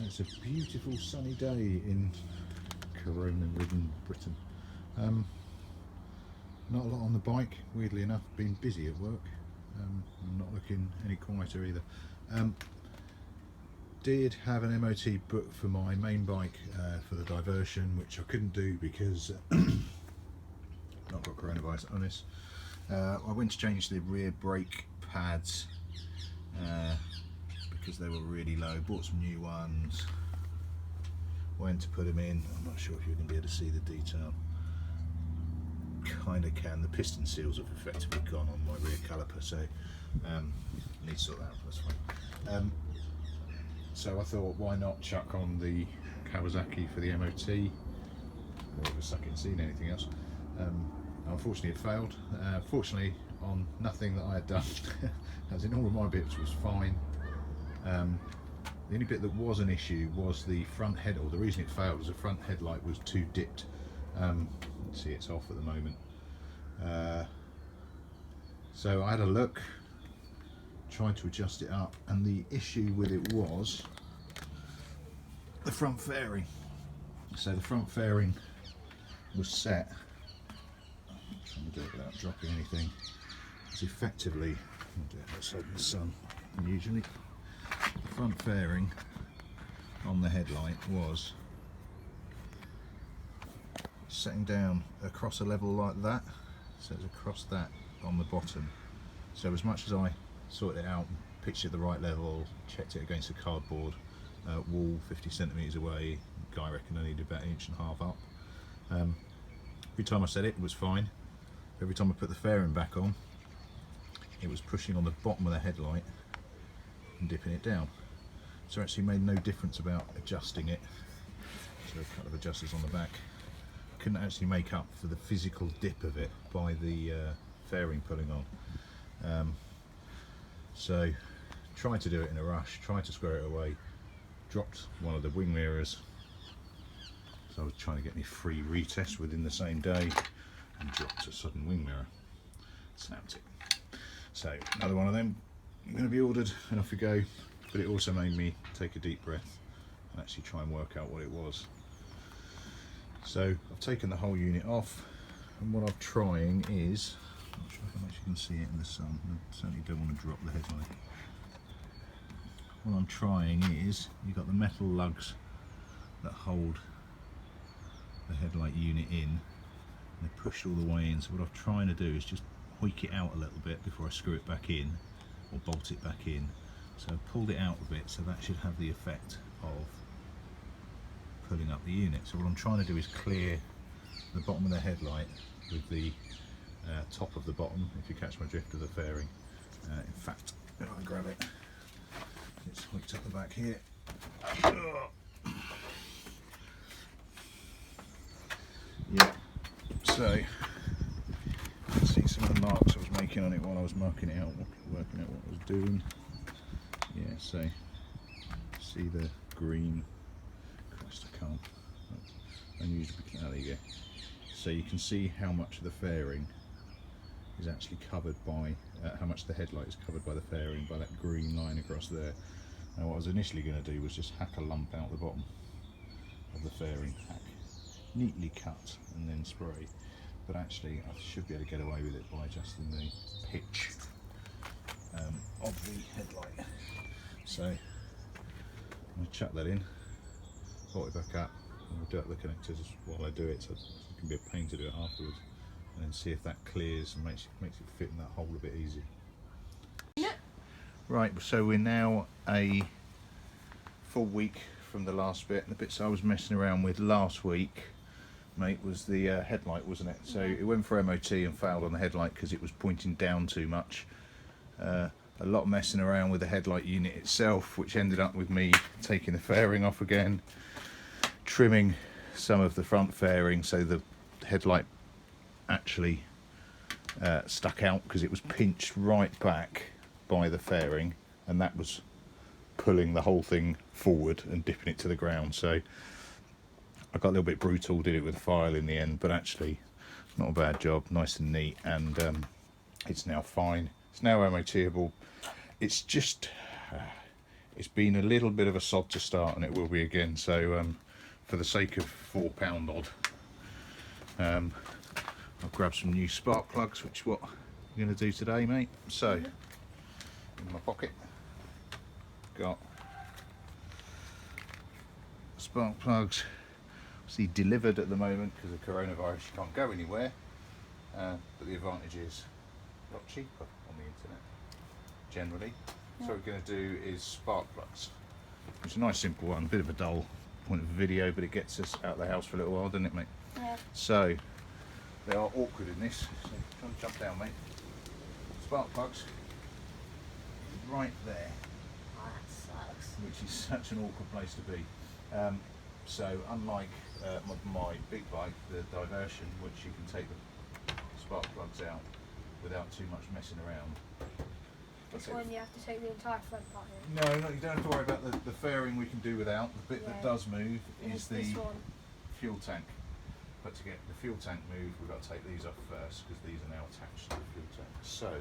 It's a beautiful sunny day in Corona-ridden Britain. Not a lot on the bike, weirdly enough, been busy at work. I'm not looking any quieter either. Did have an MOT booked for my main bike for the diversion, which I couldn't do because I've got coronavirus illness. I went to change the rear brake pads because they were really low. Bought some new ones, went to put them in. I'm not sure if you're going to be able to see the detail. Kind of can. The piston seals have effectively gone on my rear caliper, so need to sort that out. That's fine. So I thought, why not chuck on the Kawasaki for the MOT, or if I hadn't seen anything else. Unfortunately it failed. Fortunately on nothing that I had done, as in all of my bits was fine. The only bit that was an issue was the front head, or the reason it failed was the front headlight was too dipped. See, it's off at the moment. So I had a look, tried to adjust it up, and the issue with it was the front fairing. So the front fairing was set, I'm trying to do it without dropping anything, it's effectively, I'll do it outside in the sun usually, the front fairing on the headlight was setting down across a level like that, so it's across that on the bottom. So as much as I sorted it out, pitched it the right level, checked it against a cardboard wall 50 centimetres away, guy reckoned I needed about 1.5 inches up. Every time I set it, it was fine. Every time I put the fairing back on, it was pushing on the bottom of the headlight and dipping it down. So it actually made no difference about adjusting it. So a couple of adjusters on the back. Couldn't actually make up for the physical dip of it by the fairing pulling on. So tried to do it in a rush, tried to square it away, dropped one of the wing mirrors. So I was trying to get me free retest within the same day and dropped a sudden wing mirror, snapped it. So another one of them, I'm going to be ordered and off we go, but it also made me take a deep breath and actually try and work out what it was. So I've taken the whole unit off, and what I'm trying is, I'm not sure how much you can see it in the sun, I certainly don't want to drop the headlight. What I'm trying is, you've got the metal lugs that hold the headlight unit in, and they're pushed all the way in, so what I'm trying to do is just hoik it out a little bit before I screw it back in, or bolt it back in. So I've pulled it out a bit, so that should have the effect of pulling up the unit. So what I'm trying to do is clear the bottom of the headlight with the top of the bottom, if you catch my drift, of the fairing. In fact, if I grab it, it's hooked up the back here. Yeah, so you can see some of the marks I was making on it while I was marking it out, working out what I was doing. Yeah, so see the green. I can't. Unusual. Oh, there you go. So you can see how much of the fairing is actually covered by, how much the headlight is covered by the fairing, by that green line across there. Now what I was initially going to do was just hack a lump out the bottom of the fairing, hack, neatly cut and then spray. But actually I should be able to get away with it by adjusting the pitch of the headlight. So I'm going to chuck that in, bolt it back up, and we'll do up the connectors while I do it, so it can be a pain to do it afterwards, and then see if that clears and makes it fit in that hole a bit easier. Yeah. Right, so we're now a full week from the last bit. The bits I was messing around with last week, mate, was the headlight, wasn't it? So it went for MOT and failed on the headlight because it was pointing down too much. A lot of messing around with the headlight unit itself, which ended up with me taking the fairing off again, trimming some of the front fairing so the headlight actually stuck out because it was pinched right back by the fairing, and that was pulling the whole thing forward and dipping it to the ground. So I got a little bit brutal, did it with a file in the end, but actually not a bad job, nice and neat, and it's now fine. It's now MOTable. It's just it's been a little bit of a sod to start, and it will be again. So for the sake of £4 odd, I'll grab some new spark plugs, which is what I'm going to do today, mate. So in my pocket, got spark plugs. See, delivered at the moment because of coronavirus, you can't go anywhere. But the advantage is a lot cheaper on the internet, generally. So what we're going to do is spark plugs. It's a nice simple one, a bit of a dull point of the video, but it gets us out of the house for a little while, doesn't it, mate? Yeah. So they are awkward in this. So try and jump down, mate. Spark plugs right there. Oh, that sucks. Which is such an awkward place to be. So unlike my big bike, the Diversion, which you can take the spark plugs out without too much messing around. This one you have to take the entire front part in. No, you don't have to worry about the fairing. We can do without. The bit that does move is the fuel tank. But to get the fuel tank moved, we've got to take these off first because these are now attached to the fuel tank. So,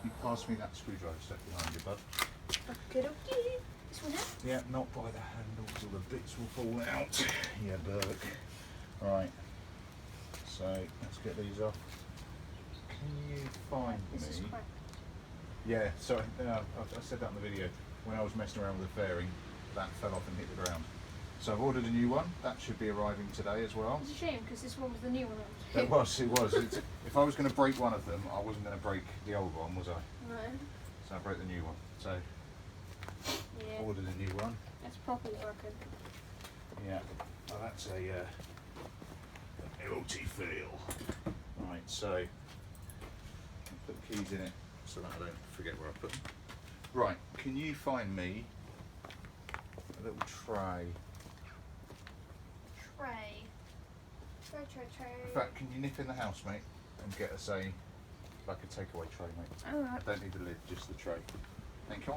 you pass me that screwdriver stuck behind you, bud. Okay. This one here? Yeah, not by the handles or the bits will fall out. Yeah, Burke. Right. So, let's get these off. Can you find This me? is cracked. Yeah, sorry, I said that in the video. When I was messing around with the fairing, that fell off and hit the ground. So I've ordered a new one. That should be arriving today as well. It's a shame because this one was the new one. It was. If I was going to break one of them, I wasn't going to break the old one, was I? No. So I broke the new one. So Yeah. ordered a new one. That's properly working. Yeah. Oh, that's a LT feel. Right. So put the keys in it so that I don't forget where I put them. Right. Can you find me a little tray? Tray. In fact, can you nip in the house, mate, and get us like a takeaway tray, mate? Alright. I don't need the lid, just the tray. Thank you.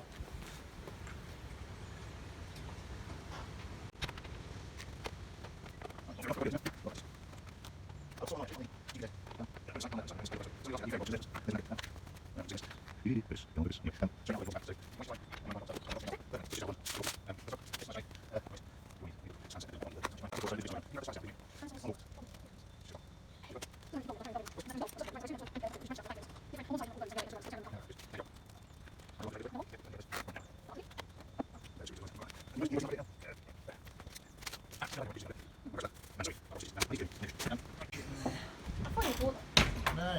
No.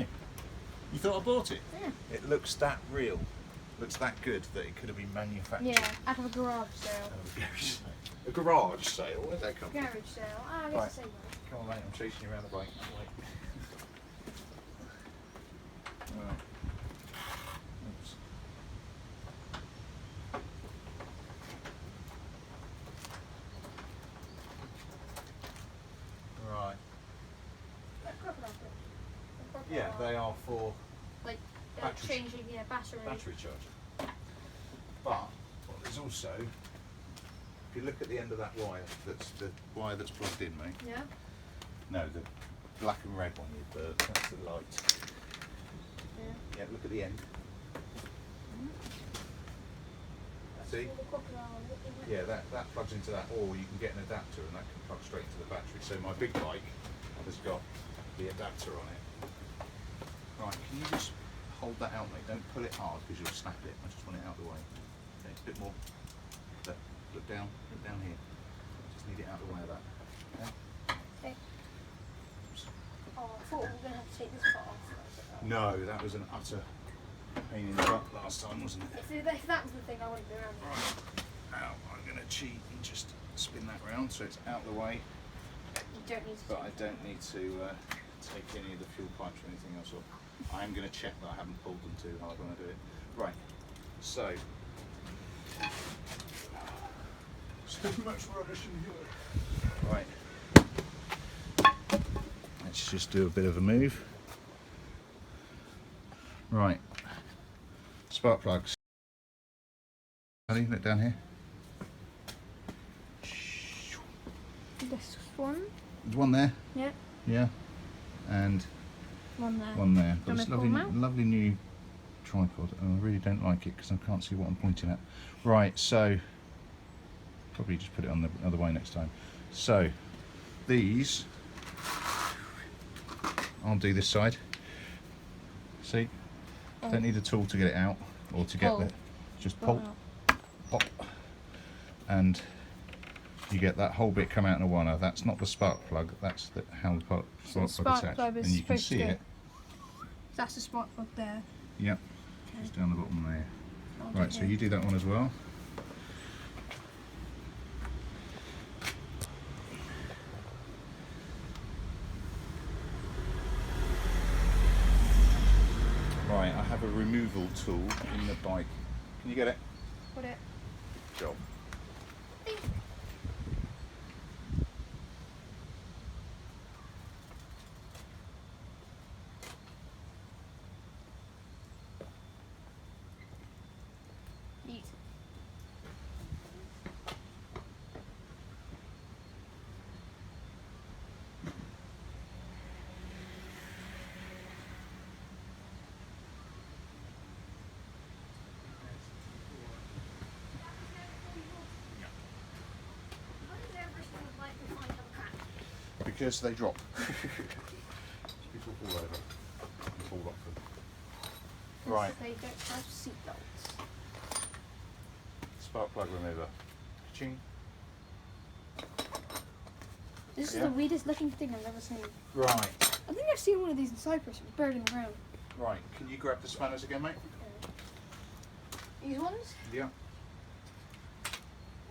You thought I bought it? Yeah. It looks that real. Looks that good that it could have been manufactured. Yeah, out of a garage sale. A garage sale? Where'd that come from? Garage sale. Ah, I guess Right. the same one. Come on, mate, I'm chasing you around the bike. Right. Oops. Right. Yeah, they are for Like battery- changing, battery. battery charger. But there's also, if you look at the end of that wire, that's the wire that's plugged in, mate. Yeah. No, the black and red one, you bird. That's the light. Yeah. Yeah, look at the end. See? Yeah, that plugs into that, or you can get an adapter and that can plug straight into the battery. So my big bike has got the adapter on it. Right, can you just hold that out, mate? Don't pull it hard because you'll snap it. I just want it out of the way. Okay, a bit more. Look down here. Just need it out of the way of that. Okay? Okay. Oh, I thought we were going to have to take this part off. No, that was an utter pain in the butt last time, wasn't it? If that was the thing, I wouldn't be around there. Now I'm going to cheat and just spin that round so it's out of the way. You don't need to. But I don't need to take any of the fuel pipes or anything else off. I am going to check that I haven't pulled them too hard when I do it. Right, so much rubbish in here. Right, let's just do a bit of a move. Right, spark plugs. Honey, look down here. This one? There's one there. Yeah. Yeah, and One there. one there. Do you Got this want me to pull them lovely new tripod, and I really don't like it because I can't see what I'm pointing at. Right, so probably just put it on the other way next time. So these, I'll do this side. See, don't need a tool to get it out or to get the, just pop, pop, and you get that whole bit come out in a one. That's not the spark plug, that's how the spark plug attached, and you can see it. That's the spark plug there. Yep, Okay. just down the bottom there. I'll Right, do so it. you do that one as well. Right, I have a removal tool in the bike. Can you get it? Put it. Job. Neat. Because they drop. People fall over. You fall off them. Right, They don't have seatbelts. spark plug remover. Ching. This Yeah. is the weirdest looking thing I've ever seen. Right, I think I've seen one of these in Cyprus. It was buried in the ground. right. Can you grab the spanners again, mate? These ones? Yeah.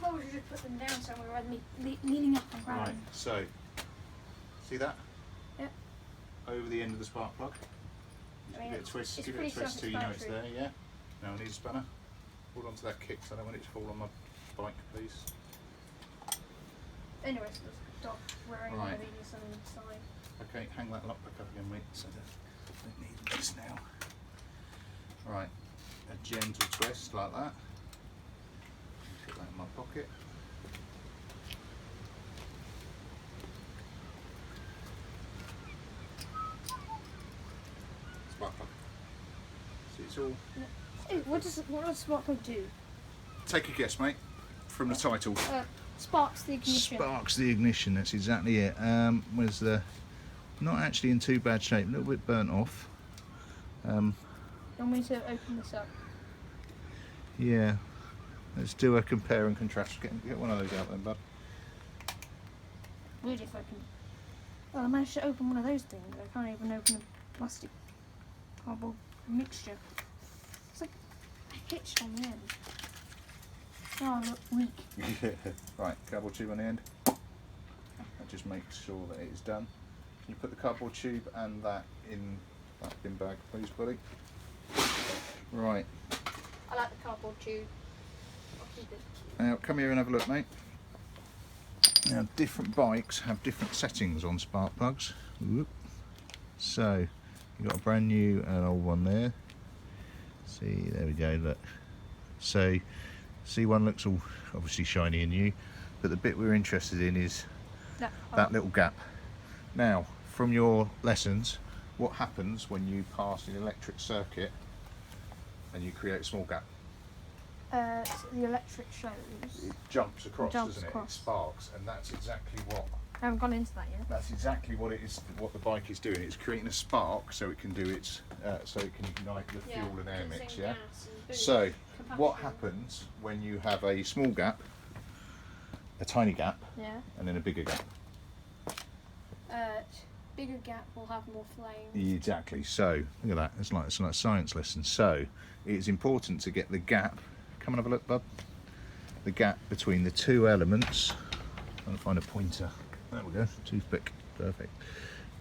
Why would you just put them down somewhere rather than me leaning up and grabbing Right, so, see that? Yep. Over the end of the spark plug. I mean, Give it a twist, it's give it a pretty twist till you know it's there, self-explanatory. yeah? Now I need a spanner. Hold on to that kick so I don't want it to fall on my bike, please. Anyway, so there's stop wearing Right. these on the side. Okay, hang that lock back up again, mate, so that I don't need this now. Right, a gentle twist like that. Put that in my pocket. Spark plug. See, it's all. Hey, what does spark plug do? Take a guess, mate, from the title. Sparks the ignition. Sparks the ignition, that's exactly it. Was not actually in too bad shape, a little bit burnt off. You want me to open this up? Yeah, let's do a compare and contrast. Get one of those out then, bud. Weird if I can. Well, I managed to open one of those things. I can't even open a plastic cardboard mixture. It's like hitched on the end. Oh, I look weak. Right, cardboard tube on the end. That just makes sure that it is done. Can you put the cardboard tube and that in that bin bag, please, buddy? Right, I like the cardboard tube. I'll keep it. now come here and have a look, mate. Now, different bikes have different settings on spark plugs. Whoop. So, you've got a brand new and old one there. See, there we go, look. So, C1 looks all obviously shiny and new, but the bit we're interested in is that little gap. Now, from your lessons, what happens when you pass an electric circuit and you create a small gap? So the electric shows. It jumps across, Jumps doesn't it? across. It sparks, and that's exactly what. I haven't gone into that yet. That's exactly what it is. What the bike is doing. It's creating a spark, so it can do its, so it can ignite the fuel and air mix. Yeah. So, what happens when you have a small gap, a tiny gap, Yeah. and then a bigger gap? Bigger gap will have more flame. Exactly. So look at that. It's like a science lesson. So it's important to get the gap. Come and have a look, bud. The gap between the two elements. Trying to find a pointer. There we go. Toothpick. Perfect.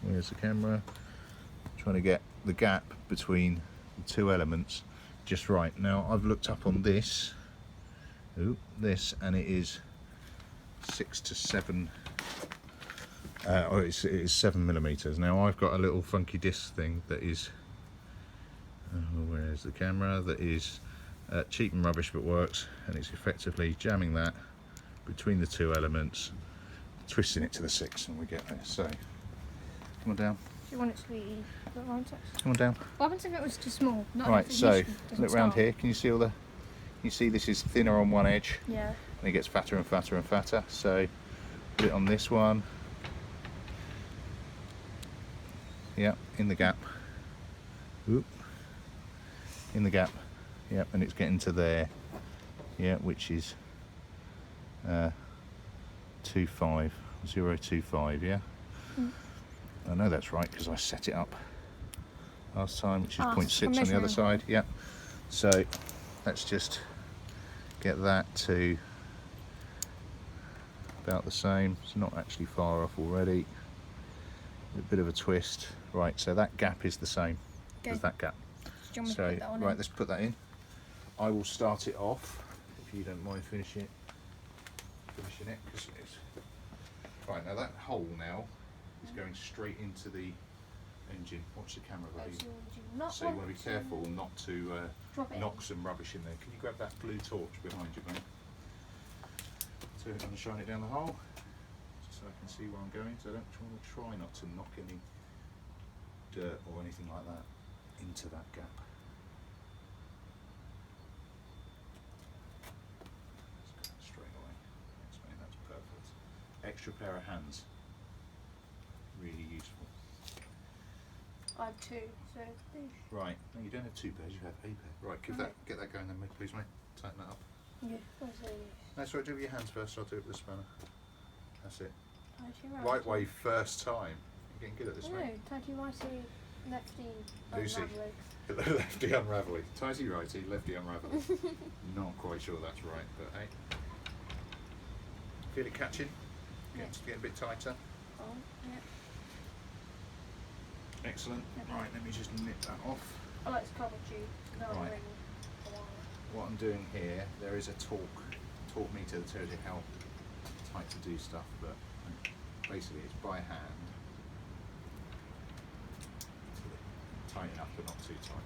Where's the camera? Trying to get the gap between the two elements just right. Now I've looked up on this. This, and it is 6 to 7. It is 7 millimeters. Now I've got a little funky disc thing that is. Where's the camera? That is cheap and rubbish, but works, and it's effectively jamming that between the two elements, twisting it to the 6, and we get there. So come on down. you want it to be the right size? Come on down. What happens if it was too small? Not Right, if so ignition doesn't look round start? here. Can you see all the? You see this is thinner on one edge, Yeah. and it gets fatter and fatter and fatter. So put it on this one. Yeah, in the gap. Oop. In the gap. Yep, and it's getting to there. Yeah, which is 0.25. Yeah. I know that's right because I set it up last time, which is 0.6 on the other measuring. side. Yeah. So let's just get that to about the same. It's not actually far off already. A bit of a twist. Right, so that gap is the same as that gap. Do you want me to So put that on right, in? let's put that in. I will start it off if you don't mind finishing it. Cause it's right now. That hole now is going straight into the engine. Watch the camera, Oh, buddy. so would you not So you want want to be careful not to drop it knock in? some rubbish in there. Can you grab that blue torch behind you, mate? So I'm going to shine it down the hole, just so I can see where I'm going. So I don't want to try not to knock any dirt or anything like that into that gap. Let's go straight away. Thanks, mate. That's perfect. Extra pair of hands. Really useful. I have two, so Right, no, you don't have two pairs, you have a pair. Right, get that going then, mate, please, mate. Tighten that up. yeah. Where's the That's right, do it with your hands first, I'll do it with the spanner. That's it. tighty Right way, first time. You're getting good at this, No, mate. tighty righty, lefty, Lucy. unravelly. Lefty unravelly. Tighty righty, lefty unravelly. Not quite sure that's right, but hey. Feel it catching? Getting a bit tighter. Oh, yeah. Excellent. Right, let me just nip that off. I like this copper tube. No Right. ring. For a while. What I'm doing here, there is a torque meter that tells you how tight to do stuff, but basically it's by hand. Tight enough but not too tight.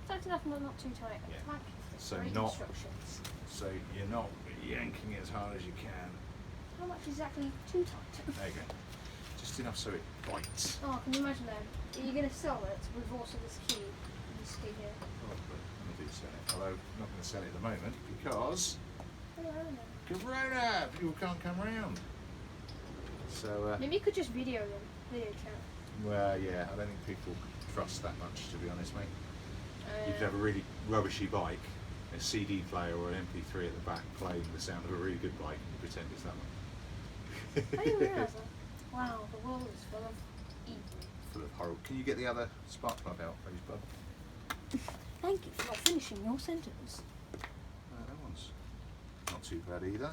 Tight enough, but not too tight. Yeah. Like the So great not- instructions. So you're not yanking it as hard as you can. How much exactly too tight? There you go. Just enough so it bites. Oh, can you imagine then? Are you going to sell it with also this key? This key here. Probably. I'm going to do sell it. Although I'm not going to sell it at the moment because Oh, I don't know. Corona! People can't come round. So, Maybe you could just video them. Video chat. well, yeah, I don't think people trust that much, to be honest, mate. You could have a really rubbishy bike, a CD player or an MP3 at the back playing the sound of a really good bike and you pretend it's that one. I didn't realise that. Wow, the world is full of evil. Full of horror. Can you get the other spark plug out, please, bud? Thank you for not finishing your sentence. That one's not too bad either.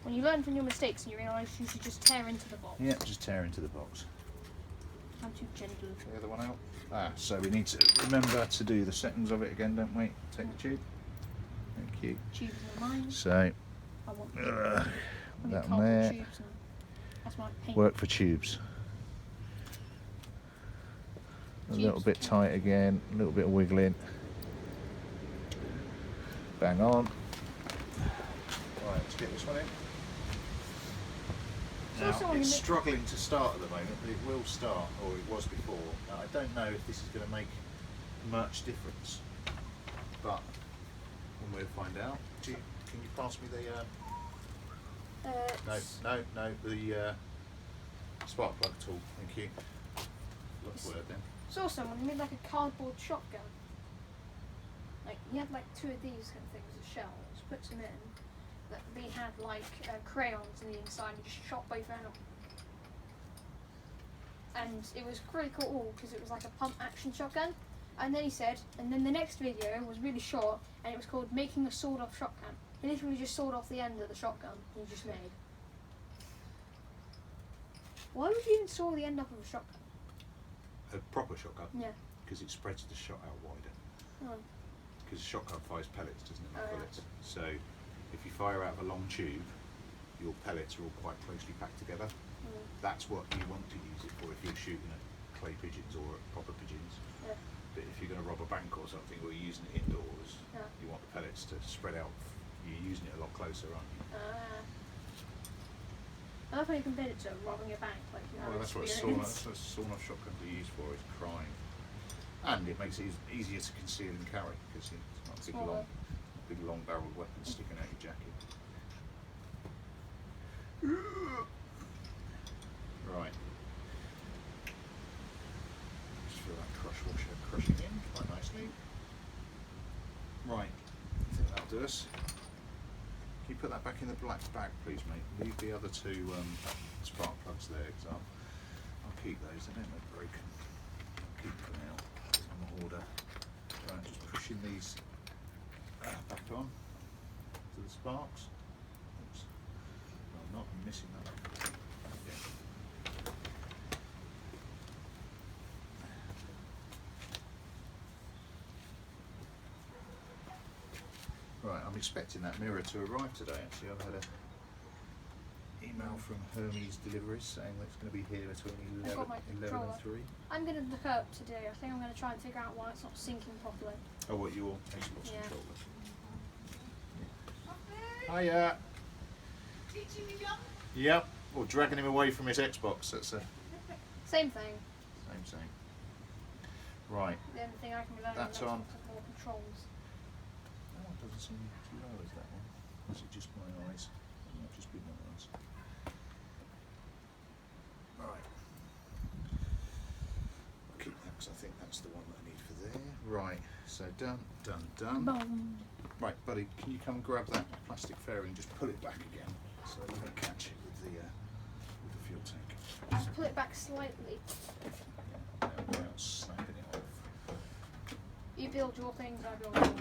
When you learn from your mistakes and you realise you should just tear into the box. Yeah, just tear into the box. I'm too gentle. Get the other one out. So we need to remember to do the settings of it again, don't we? Take the tube. Thank you. Tubes in mine. So, I want that one cardboard there. tubes and that's my paint. Work for tubes. A little bit tight again, a little bit of wiggling. Bang on. Right, let's get this one in. So Now, someone it's who- struggling to start at the moment, but it will start, or it was before. Now, I don't know if this is going to make much difference, but we'll find out. Can you pass me the... No, the spark plug tool, thank you. Look word then. Saw someone who made like a cardboard shotgun. Like he had like two of these kind of things as shells, puts them in. That they had like crayons in the inside and just shot both out. And it was pretty cool because it was like a pump action shotgun. And then he said, and then the next video was really short and it was called Making a Sawed Off Shotgun. He literally just sawed off the end of the shotgun he just made. Why would you even saw the end off of a shotgun? A proper shotgun, Yeah. because it spreads the shot out wider. Oh. Because a shotgun fires pellets, doesn't it, not Oh, yeah. bullets. So if you fire out of a long tube, your pellets are all quite closely packed together. That's what you want to use it for if you're shooting at clay pigeons or at proper pigeons. Yeah. But if you're going to rob a bank or something, or you're using it indoors, Yeah. you want the pellets to spread out. You're using it a lot closer, aren't you? I love how you compared it to robbing a bank. Like you have Well, that's what experience. a sawn-off shotgun can be used for, is crying. And it makes it easier to conceal and carry, because it's not a big long barreled weapon sticking out your jacket. Right. Just feel that crush washer crushing in quite nicely. Right, I think that'll do us. Can you put that back in the black bag, please, mate? Leave the other two spark plugs there, because I'll keep those. They don't look broken. I'll keep them out on the order. Right, just pushing these back on to the sparks. Oops. No, I'm not missing that. Yeah. Right, I'm expecting that mirror to arrive today. Actually, I've had an email from Hermes Deliveries saying that it's going to be here between 11 and 3. I'm going to look up today. I think I'm going to try and figure out why it's not syncing properly. Oh, what, your Xbox Yeah. controller? Hiya. Teaching me young? Yep, or dragging him away from his Xbox. That's the Same thing. same thing. Right. The only thing I can learn That's is on. more controls. That one doesn't seem as low as that one. Is it just my eyes? It might just be my eyes. Right. I'll keep that because I think that's the one that I need for there. Right, so done. Boom. Right, buddy, can you come and grab that plastic fairing and just pull it back again so that we don't catch it with the fuel tank. Just pull it back slightly. Without snapping it off. You build your things, I build mine.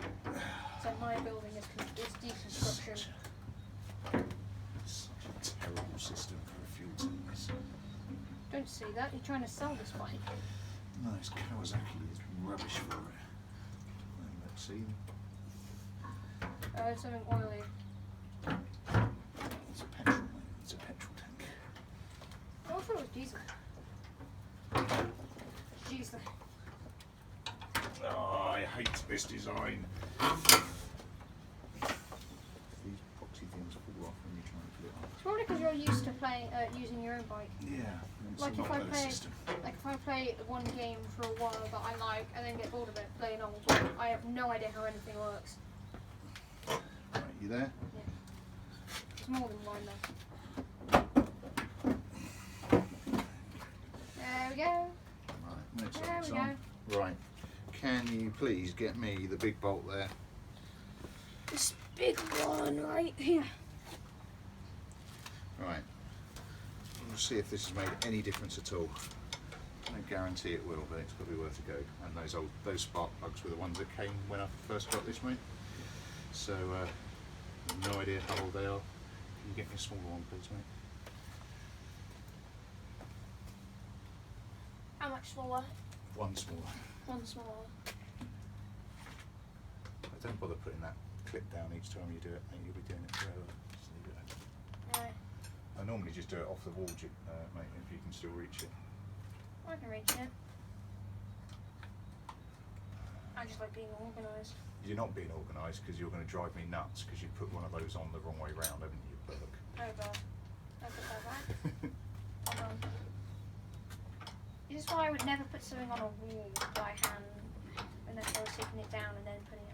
So my building is deconstruction. Such a terrible system for a fuel tank. This. Don't see that. You're trying to sell this bike. No, it's Kawasaki is rubbish for it. And let's see. Something oily. It's a petrol, mate. It's a petrol tank. I thought it was diesel. Diesel. Oh, I hate this design. These epoxy things fall off when you try and put it on. It's probably because you're used to playing, using your own bike. Yeah, it's Like a if I knockload play, system. like if I play one game for a while that I like and then get bored of it, play an old I have no idea how anything works. Right, you there? It's more than one though. There we go. Right, next There it's we on. Right, can you please get me the big bolt there? This big one right here. Right, we'll see if this has made any difference at all. I don't guarantee it will, but it's got to be worth a go. And those spark plugs were the ones that came when I first got this, mate. So, no idea how old they are. Can you get me a smaller one, please, mate? How much smaller? One smaller. One smaller. I don't bother putting that clip down each time you do it, mate. You'll be doing it forever. Just leave it. No, I normally just do it off the wall, mate, if you can still reach it. I can reach it. I just like being organised. You're not being organised because you're going to drive me nuts because you put one of those on the wrong way round, haven't you, Burke? Oh god. That's a bad one. This is why I would never put something on a wall by hand unless I was taking it down and then putting it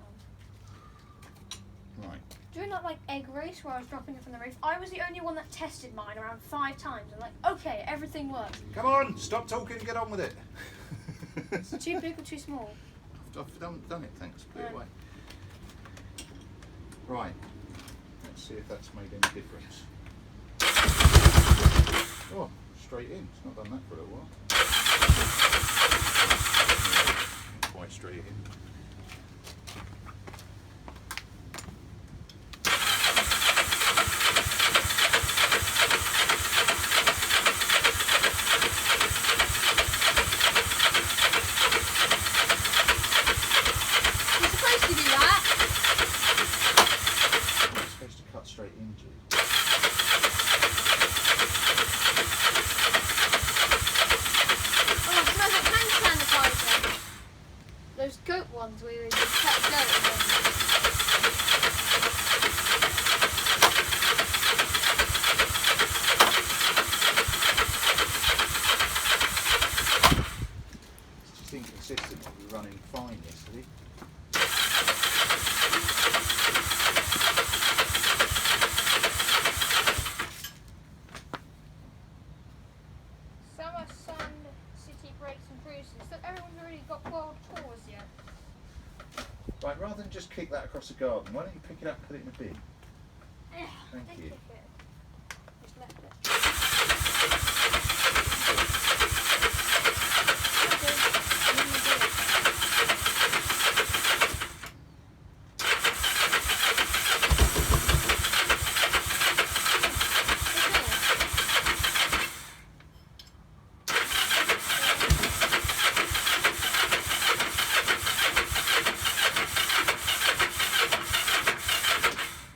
on. Right. Doing that like egg race where I was dropping it from the roof, I was the only one that tested mine around 5 times. I'm like, okay, everything works. Come on, stop talking and get on with it. It's too big or too small. I've done it, thanks. Put it No. away. Right. Let's see if that's made any difference. Oh, straight in. It's not done that for a little while. Not quite straight in. You're supposed to do that. It's supposed to cut straight into it. Oh, it smells like hand sanitizer. Those goat ones where you just cut goat and then... seemed to be running fine yesterday. Summer Sun City Breaks and Cruises. So everyone's already got world tours yet. Right, rather than just kick that across the garden, why don't you pick it up and put it in a bin? Thank you. Just left it.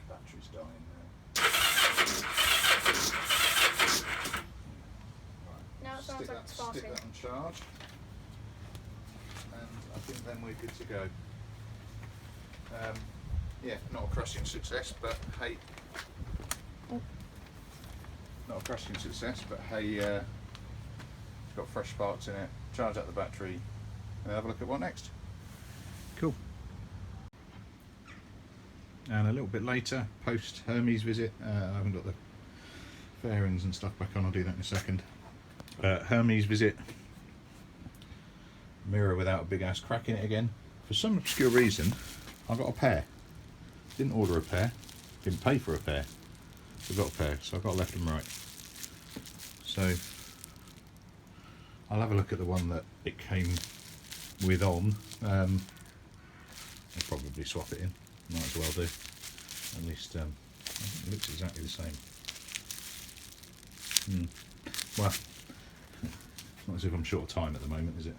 Battery's dying now. Now it sounds Stick like it's that farting. on charge, and I think then we're good to go. Yeah, not a crushing success, but hey, not a crushing success, but hey, got fresh sparks in it. Charge up the battery, and have a look at what next. Cool. And a little bit later, post Hermes visit, I haven't got the fairings and stuff back on. I'll do that in a second. Hermes visit. Mirror without a big ass crack in it again. For some obscure reason, I got a pair. Didn't order a pair, didn't pay for a pair. I got a pair, so I got left and right. So I'll have a look at the one that it came with on. I'll probably swap it in. Might as well do. At least I think it looks exactly the same. Well, it's not as if I'm short of time at the moment, is it?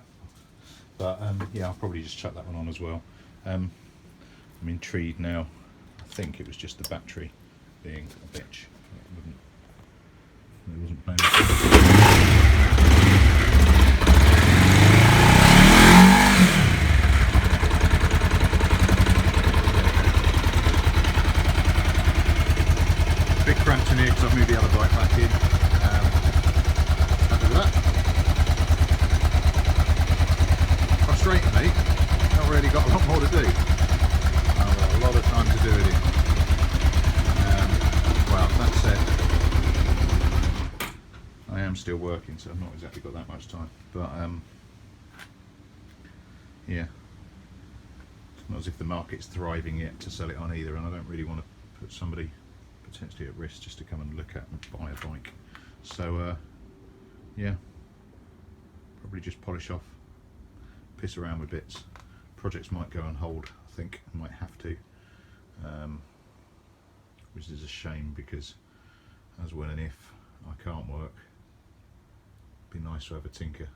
But yeah, I'll probably just chuck that one on as well. I'm intrigued now. I think it was just the battery being a bitch. It wasn't playing. Bit cramped in here because I've moved the other bike back in. Happy with that. Frustratingly, not really got a lot more to do. I've got a lot of time to do it in. Well, that said, I am still working, so I've not exactly got that much time. But yeah, not as if the market's thriving yet to sell it on either, and I don't really want to put somebody potentially at risk just to come and look at and buy a bike. So yeah, probably just polish off, piss around with bits. Projects might go on hold, I think. I might have to, which is a shame, because as when and if I can't work, it'd be nice to have a tinker.